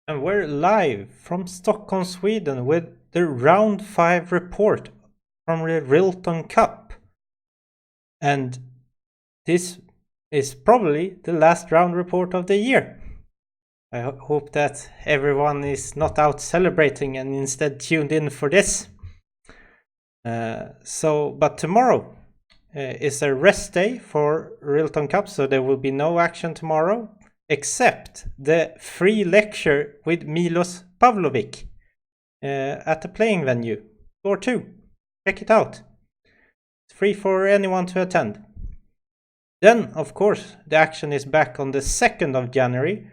And we're live from Stockholm, Sweden with the round 5 report from the Rilton Cup. And this is probably the last round report of the year. I hope that everyone is not out celebrating and instead tuned in for this. But tomorrow is a rest day for Rilton Cup, so there will be no action tomorrow, except the free lecture with Milos Pavlovic at the playing venue, Floor 2. Check it out. It's free for anyone to attend. Then, of course, the action is back on the 2nd of January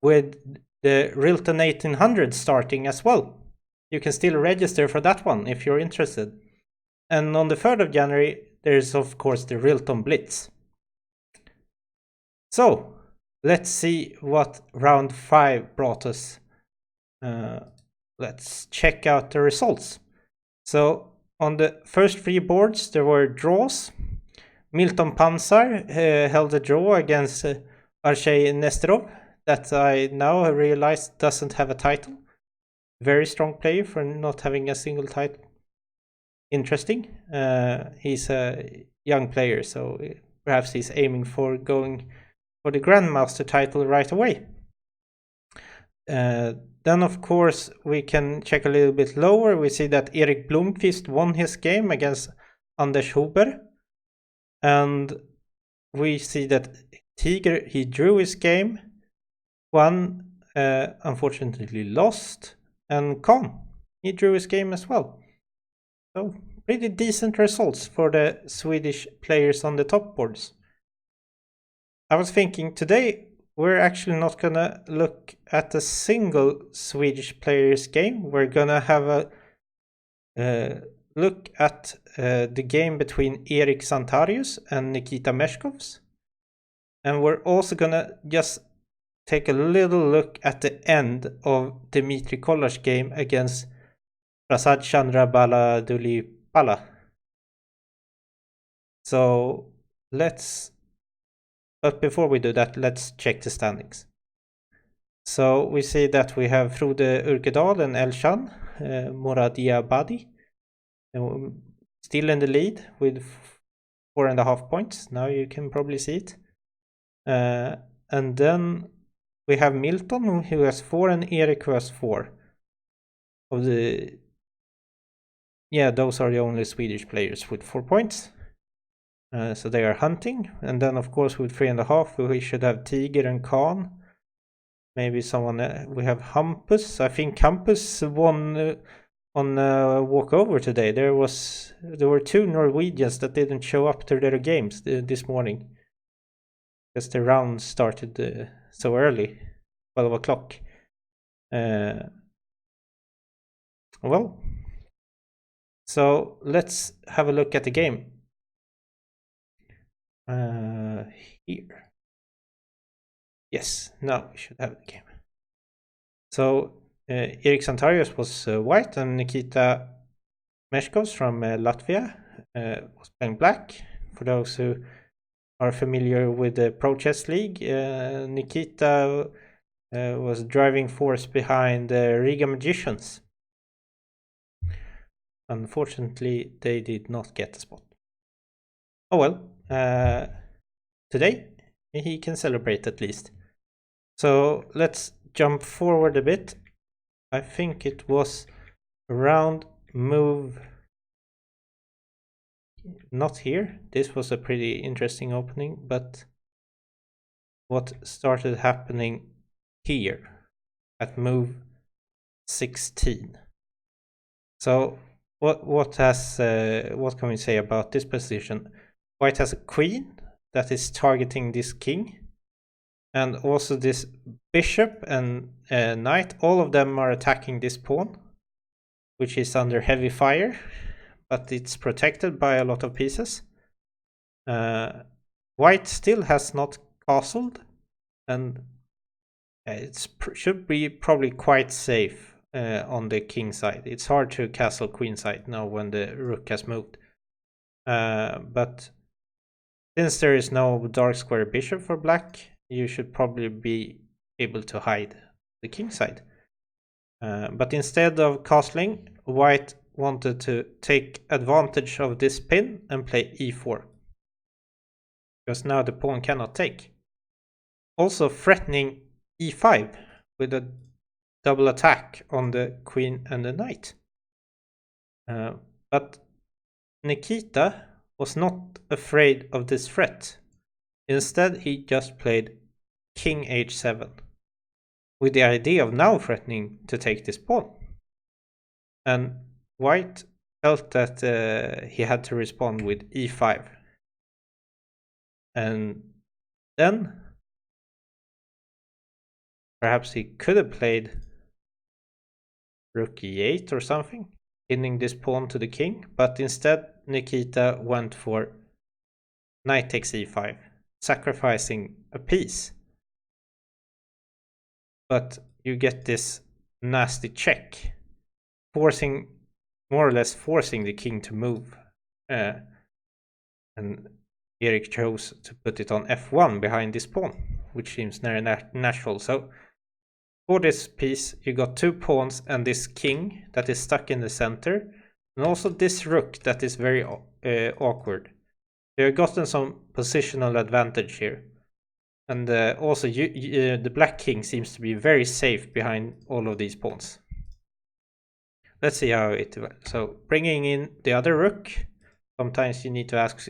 with the Rilton 1800 starting as well. You can still register for that one if you're interested. And on the 3rd of January, there's of course the Rilton Blitz. So, let's see what round 5 brought us. Let's check out the results. So, on the first 3 boards, there were draws. Milton Pansar held a draw against Archei Nesterov, that I now realize doesn't have a title. Very strong player for not having a single title. Interesting. He's a young player, so perhaps he's aiming for going for the Grandmaster title right away. Then, of course, we can check a little bit lower. We see that Erik Blomqvist won his game against Anders Huber. And we see that Tiger, he drew his game. One, unfortunately, lost. And Khan, he drew his game as well. So, pretty decent results for the Swedish players on the top boards. I was thinking today we're actually not gonna look at a single Swedish player's game. We're gonna have a look at the game between Erik Santarius and Nikita Meshkovs. And we're also gonna just take a little look at the end of Dmitry Kolar's game against Prasad Chandra Baladulipala. So but before we do that, let's check the standings. So we see that we have Frode Urkedal and Elshan Moradiabadi still in the lead with 4.5 points. Now you can probably see it. And then we have Milton, who has 4, and Erik, who has 4. Those are the only Swedish players with 4 points. So they are hunting. And then, of course, with 3.5, we should have Tiger and Khan. Maybe someone. We have Hampus. I think Hampus won on walkover today. There were 2 Norwegians that didn't show up to their games this morning because the round started so early, 12 o'clock. So let's have a look at the game. Here. Yes, now we should have the game. So Erik Santarius was white, and Nikita Meshkovs from Latvia was playing black. For those who are familiar with the Pro Chess League, Nikita was driving force behind the Riga Magicians. Unfortunately, they did not get the spot. Oh well, today he can celebrate at least. So let's jump forward a bit. I think it was around move. Not here. This was a pretty interesting opening, but what started happening here at move 16. So what can we say about this position? White has a queen that is targeting this king, and also this bishop and knight. All of them are attacking this pawn, which is under heavy fire, but it's protected by a lot of pieces. White still has not castled, and it should be probably quite safe on the king side. It's hard to castle queen side now when the rook has moved. But since there is no dark square bishop for black, you should probably be able to hide the king side. But instead of castling, white wanted to take advantage of this pin and play e4. Because now the pawn cannot take. Also threatening e5 with a double attack on the queen and the knight. But Nikita was not afraid of this threat. Instead, he just played king h7 with the idea of now threatening to take this pawn. And white felt that he had to respond with e5. And then perhaps he could have played rook e8 or something, pinning this pawn to the king, but instead Nikita went for knight takes e5, sacrificing a piece. But you get this nasty check, more or less forcing the king to move. And Erik chose to put it on f1 behind this pawn, which seems very natural. So for this piece, you got two pawns and this king that is stuck in the center, and also this rook that is very awkward. You have gotten some positional advantage here. And also, the black king seems to be very safe behind all of these pawns. Let's see how it develops. So, bringing in the other rook, sometimes you need to ask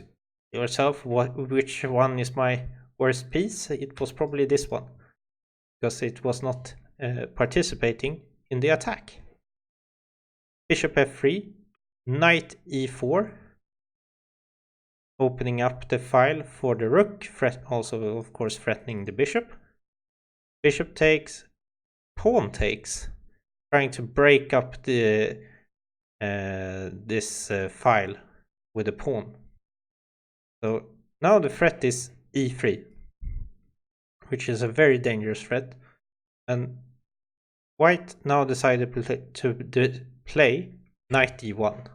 yourself which one is my worst piece. It was probably this one, because it was not participating in the attack. Bishop f3, knight e4, opening up the file for the rook, also of course threatening the bishop. Bishop takes, pawn takes, trying to break up the this file with a pawn. So now the threat is e3, which is a very dangerous threat, and white now decided to play knight e1,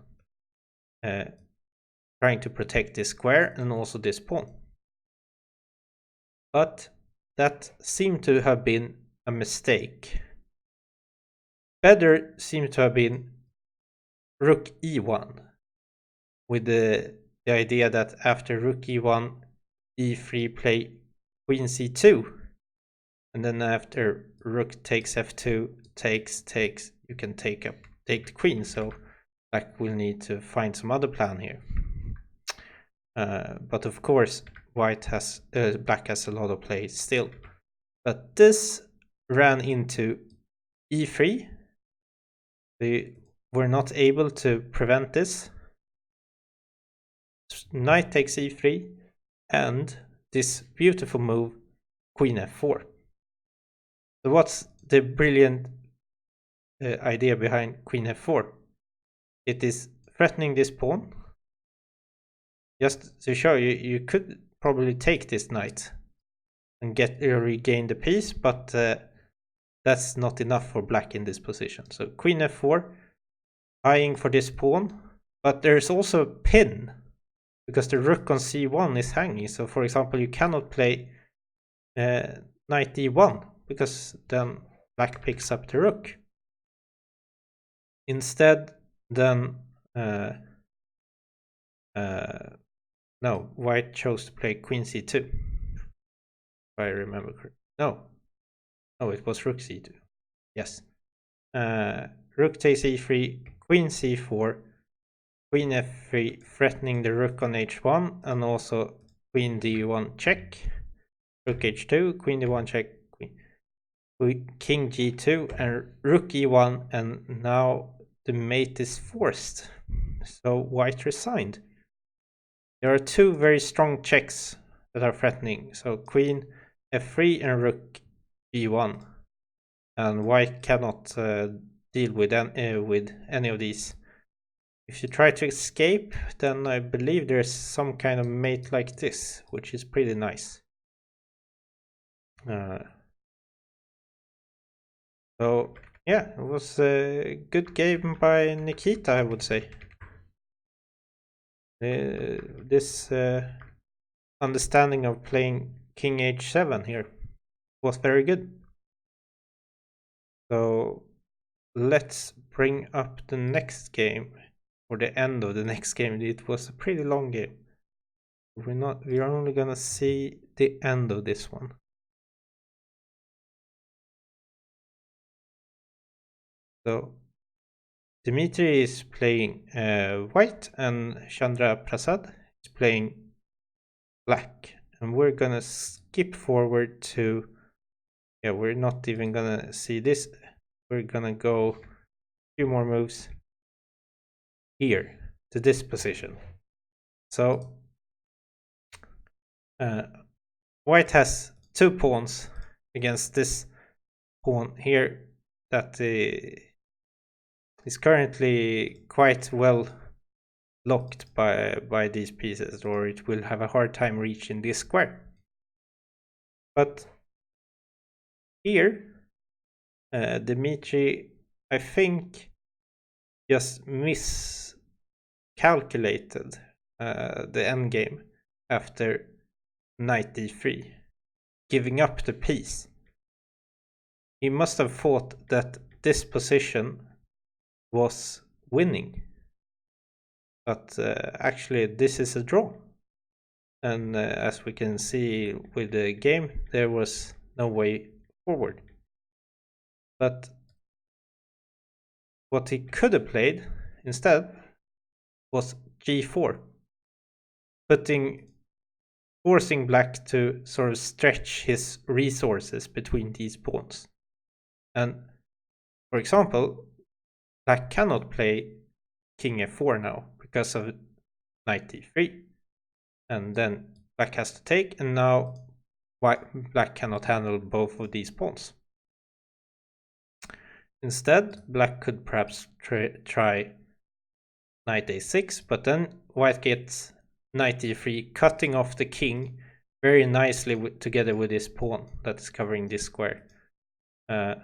trying to protect this square and also this pawn. But that seemed to have been a mistake. Better seemed to have been rook e1, with the idea that after rook e1, e3 play queen c2, and then after rook takes f2, takes, you can take the queen. So black will need to find some other plan here. But of course, black has a lot of play still. But this ran into e3. They were not able to prevent this. Knight takes e3, and this beautiful move, queen f4. So what's the brilliant idea behind queen f4? It is threatening this pawn. Just to show you, you could probably take this knight and regain the piece, but that's not enough for black in this position. So queen f4, eyeing for this pawn, but there's also a pin, because the rook on c1 is hanging. So for example, you cannot play knight e1, because then black picks up the rook. Instead, then no, white chose to play queen c2, if I remember correctly. No, it was rook c2. Yes. Rook takes e3, queen c4, queen f3, threatening the rook on h1, and also queen d1 check, rook h2, queen d1 check, king g2, and rook e1, and now the mate is forced. So white resigned. There are two very strong checks that are threatening. So queen f3 and rook e1, and white cannot deal with any of these. If you try to escape, then I believe there's some kind of mate like this, which is pretty nice. So yeah, it was a good game by Nikita, I would say. This understanding of playing king h7 here was very good. So let's bring up the next game, or the end of the next game. It was a pretty long game. We're only gonna see the end of this one. So Dmitry is playing white and Chandra Prasad is playing black. And we're gonna skip forward to, we're not even gonna see this. We're gonna go a few more moves here to this position. So white has 2 pawns against this pawn here that is currently quite well locked by these pieces, or it will have a hard time reaching this square. But here Dmitry, I think, just miscalculated the endgame after knight d3, giving up the piece. He must have thought that this position was winning, but actually this is a draw. And as we can see with the game, there was no way forward. But what he could have played instead was g4, forcing black to sort of stretch his resources between these pawns. And for example, black cannot play king f4 now because of knight d3, and then black has to take, and now black cannot handle both of these pawns. Instead, black could perhaps try knight a6, but then white gets knight d3, cutting off the king very nicely together with this pawn that is covering this square, or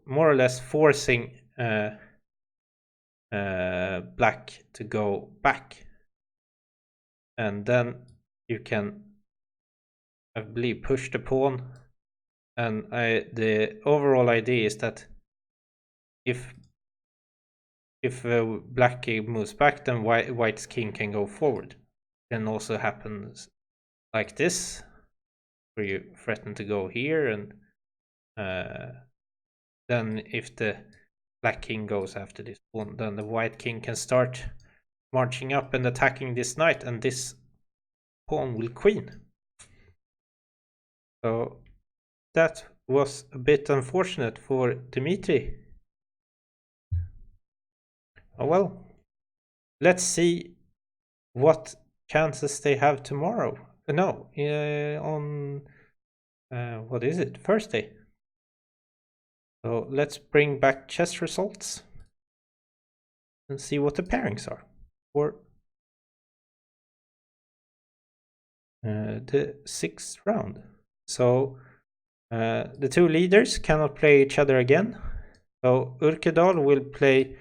more or less forcing black to go back. And then you can, I believe, push the pawn. And the overall idea is that if black moves back, then white's king can go forward. Then also happens like this, where you threaten to go here, and then if the black king goes after this pawn, then the white king can start marching up and attacking this knight, and this pawn will queen. So that was a bit unfortunate for Dmitry. Oh well, let's see what chances they have tomorrow. No, on what is it? Thursday. So let's bring back chess results and see what the pairings are for the 6th round. So the 2 leaders cannot play each other again. So Urkedal will play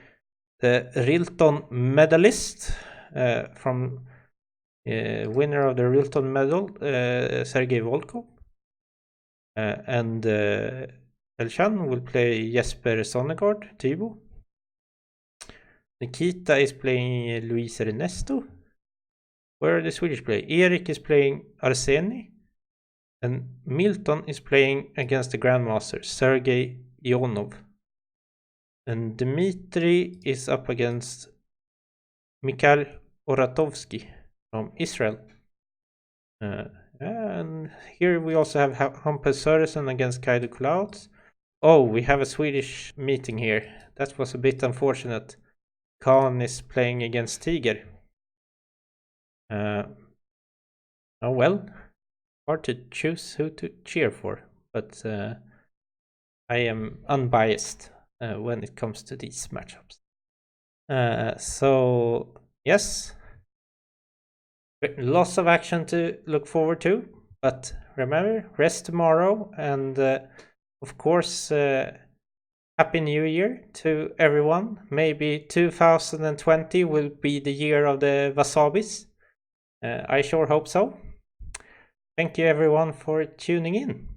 the Rilton medalist from winner of the Rilton medal, Sergei Volkov. And Elshan will play Jesper Sonnegaard, Thibaut. Nikita is playing Luis Ernesto. Where are the Swedish playing? Erik is playing Arseni. And Milton is playing against the Grandmaster, Sergei Ionov. And Dmitry is up against Mikhail Oratovsky from Israel. And here we also have Hampus Sørensen against Kaido Clouds. Oh, we have a Swedish meeting here. That was a bit unfortunate. Khan is playing against Tiger. Oh well, hard to choose who to cheer for, but I am unbiased when it comes to these matchups. So yes, lots of action to look forward to, but remember, rest tomorrow, and of course, Happy New Year to everyone. Maybe 2020 will be the year of the wasabis. I sure hope so. Thank you everyone for tuning in.